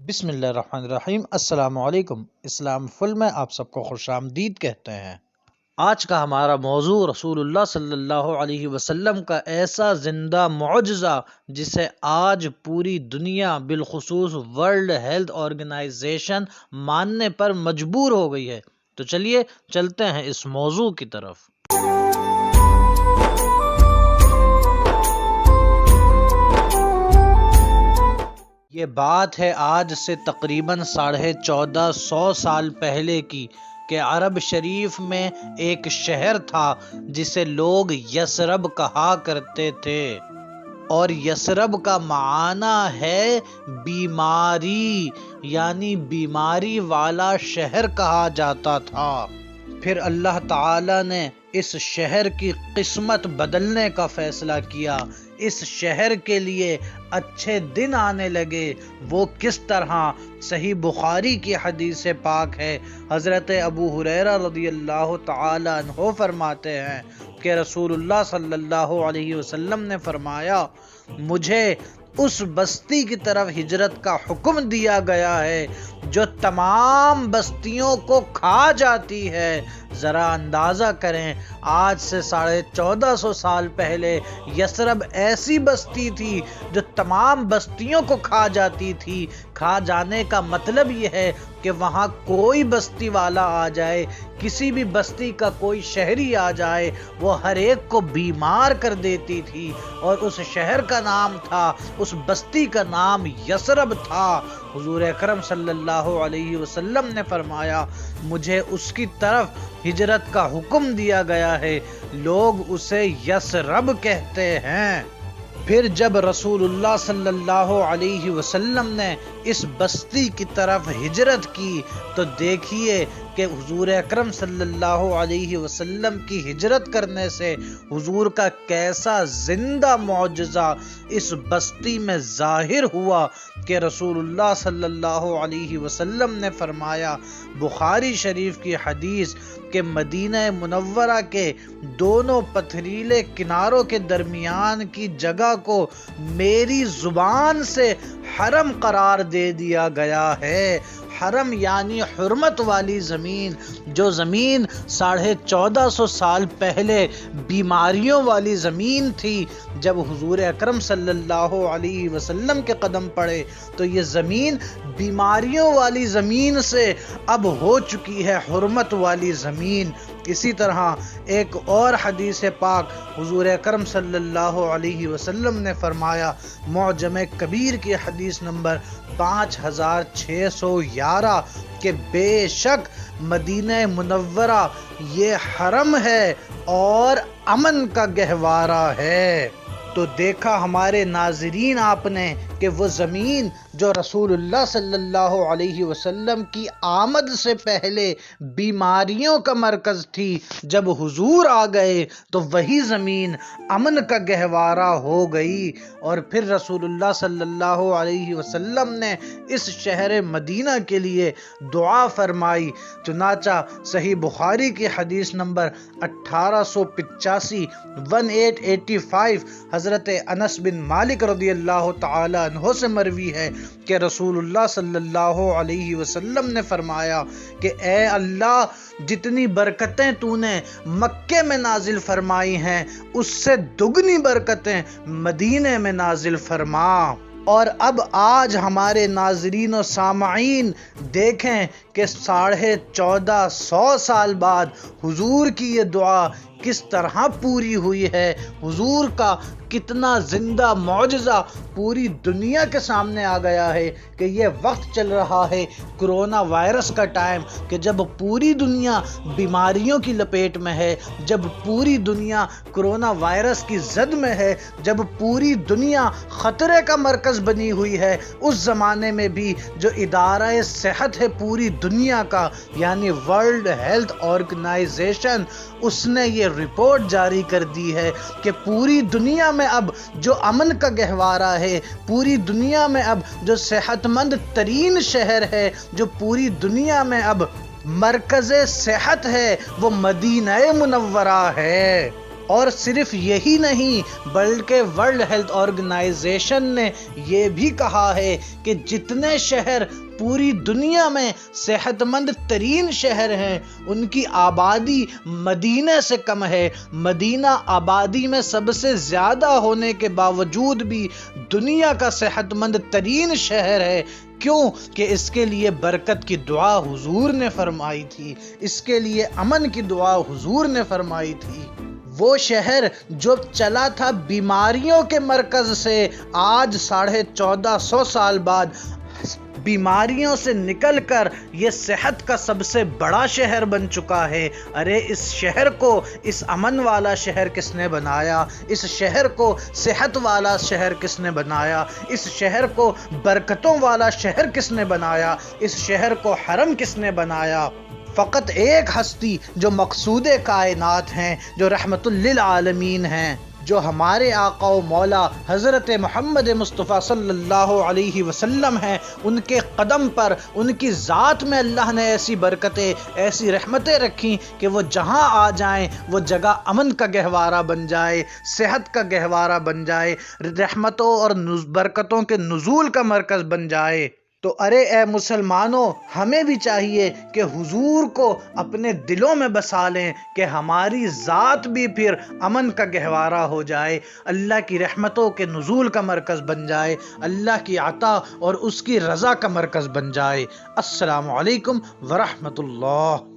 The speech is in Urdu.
بسم اللہ الرحمن الرحیم۔ السلام علیکم۔ اسلام فل میں آپ سب کو خوش آمدید کہتے ہیں۔ آج کا ہمارا موضوع رسول اللہ صلی اللہ علیہ وسلم کا ایسا زندہ معجزہ جسے آج پوری دنیا بالخصوص ورلڈ ہیلتھ آرگنائزیشن ماننے پر مجبور ہو گئی ہے۔ تو چلیے چلتے ہیں اس موضوع کی طرف۔ یہ بات ہے آج سے تقریباً 1450 سال پہلے کی کہ عرب شریف میں ایک شہر تھا جسے لوگ یثرب کہا کرتے تھے، اور یثرب کا معنی ہے بیماری، یعنی بیماری والا شہر کہا جاتا تھا۔ پھر اللہ تعالی نے اس شہر کی قسمت بدلنے کا فیصلہ کیا۔ اس شہر کے لیے اچھے دن آنے لگے۔ وہ کس طرح؟ صحیح بخاری کی حدیث پاک ہے، حضرت ابو ہریرہ رضی اللہ تعالی عنہ فرماتے ہیں کہ رسول اللہ صلی اللہ علیہ وسلم نے فرمایا، مجھے اس بستی کی طرف ہجرت کا حکم دیا گیا ہے جو تمام بستیوں کو کھا جاتی ہے۔ ذرا اندازہ کریں، آج سے 1450 سال پہلے یثرب ایسی بستی تھی جو تمام بستیوں کو کھا جاتی تھی۔ کھا جانے کا مطلب یہ ہے کہ وہاں کوئی بستی والا آ جائے، کسی بھی بستی کا کوئی شہری آ جائے، وہ ہر ایک کو بیمار کر دیتی تھی۔ اور اس شہر کا نام تھا، اس بستی کا نام یثرب تھا۔ حضور اکرم صلی اللہ علیہ وسلم نے فرمایا، مجھے اس کی طرف ہجرت کا حکم دیا گیا ہے، لوگ اسے یثرب کہتے ہیں۔ پھر جب رسول اللہ صلی اللہ علیہ وسلم نے اس بستی کی طرف ہجرت کی تو دیکھیے کہ حضور اکرم صلی اللہ علیہ وسلم کی ہجرت کرنے سے حضور کا کیسا زندہ معجزہ اس بستی میں ظاہر ہوا کہ رسول اللہ صلی اللہ علیہ وسلم نے فرمایا، بخاری شریف کی حدیث، کہ مدینہ منورہ کے دونوں پتھریلے کناروں کے درمیان کی جگہ کو میری زبان سے حرم قرار دے دیا گیا ہے۔ حرم یعنی حرمت والی زمین، جو زمین 1450 سال پہلے بیماریوں والی زمین تھی۔ جب حضور اکرم صلی اللہ علیہ وسلم کے قدم پڑے تو یہ زمین بیماریوں والی زمین سے اب ہو چکی ہے حرمت والی زمین۔ اسی طرح ایک اور حدیث پاک حضور اکرم صلی اللہ علیہ وسلم نے فرمایا، معجم کبیر کی حدیث نمبر 5611، کہ بے شک مدینہ منورہ یہ حرم ہے اور امن کا گہوارہ ہے۔ تو دیکھا ہمارے ناظرین آپ نے کہ وہ زمین جو رسول اللہ صلی اللہ علیہ وسلم کی آمد سے پہلے بیماریوں کا مرکز تھی، جب حضور آ گئے تو وہی زمین امن کا گہوارہ ہو گئی۔ اور پھر رسول اللہ صلی اللہ علیہ وسلم نے اس شہر مدینہ کے لیے دعا فرمائی۔ چنانچہ صحیح بخاری کی حدیث نمبر 1885 حضرت انس بن مالک رضی اللہ تعالی عنہ سے مروی ہے کہ رسول اللہ صلی اللہ علیہ وسلم نے فرمایا کہ اے اللہ، جتنی برکتیں تو نے مکے میں نازل فرمائی ہیں اس سے دگنی برکتیں مدینے میں نازل فرما۔ اور اب آج ہمارے ناظرین و سامعین دیکھیں کہ 1450 سال بعد حضور کی یہ دعا کس طرح پوری ہوئی ہے۔ حضور کا کتنا زندہ معجزہ پوری دنیا کے سامنے آ گیا ہے کہ یہ وقت چل رہا ہے کرونا وائرس کا ٹائم، کہ جب پوری دنیا بیماریوں کی لپیٹ میں ہے، جب پوری دنیا کرونا وائرس کی زد میں ہے، جب پوری دنیا خطرے کا مرکز بنی ہوئی ہے، اس زمانے میں بھی جو ادارہ صحت ہے پوری دنیا کا، یعنی ورلڈ ہیلتھ آرگنائزیشن، اس نے یہ رپورٹ جاری کر دی ہے کہ پوری دنیا میں اب جو امن کا گہوارہ ہے، پوری دنیا میں اب جو صحت مند ترین شہر ہے، جو پوری دنیا میں اب مرکز صحت ہے، وہ مدینہ منورہ ہے۔ اور صرف یہی نہیں بلکہ ورلڈ ہیلتھ آرگنائزیشن نے یہ بھی کہا ہے کہ جتنے شہر پوری دنیا میں صحت مند ترین شہر ہیں ان کی آبادی مدینہ سے کم ہے۔ مدینہ آبادی میں سب سے زیادہ ہونے کے باوجود بھی دنیا کا صحت مند ترین شہر ہے۔ کیوں کہ اس کے لیے برکت کی دعا حضور نے فرمائی تھی، اس کے لیے امن کی دعا حضور نے فرمائی تھی۔ وہ شہر جو چلا تھا بیماریوں کے مرکز سے، آج 1450 سال بعد بیماریوں سے نکل کر یہ صحت کا سب سے بڑا شہر بن چکا ہے۔ ارے اس شہر کو اس امن والا شہر کس نے بنایا؟ اس شہر کو صحت والا شہر کس نے بنایا؟ اس شہر کو برکتوں والا شہر کس نے بنایا؟ اس شہر کو حرم کس نے بنایا؟ فقط ایک ہستی جو مقصود کائنات ہیں، جو رحمت للعالمین ہیں، جو ہمارے آقا و مولا حضرت محمد مصطفیٰ صلی اللہ علیہ وسلم ہیں۔ ان کے قدم پر، ان کی ذات میں اللہ نے ایسی برکتیں، ایسی رحمتیں رکھی کہ وہ جہاں آ جائیں وہ جگہ امن کا گہوارہ بن جائے، صحت کا گہوارہ بن جائے، رحمتوں اور برکتوں کے نزول کا مرکز بن جائے۔ تو ارے اے مسلمانوں، ہمیں بھی چاہیے کہ حضور کو اپنے دلوں میں بسا لیں کہ ہماری ذات بھی پھر امن کا گہوارہ ہو جائے، اللہ کی رحمتوں کے نزول کا مرکز بن جائے، اللہ کی عطا اور اس کی رضا کا مرکز بن جائے۔ السلام علیکم ورحمۃ اللہ۔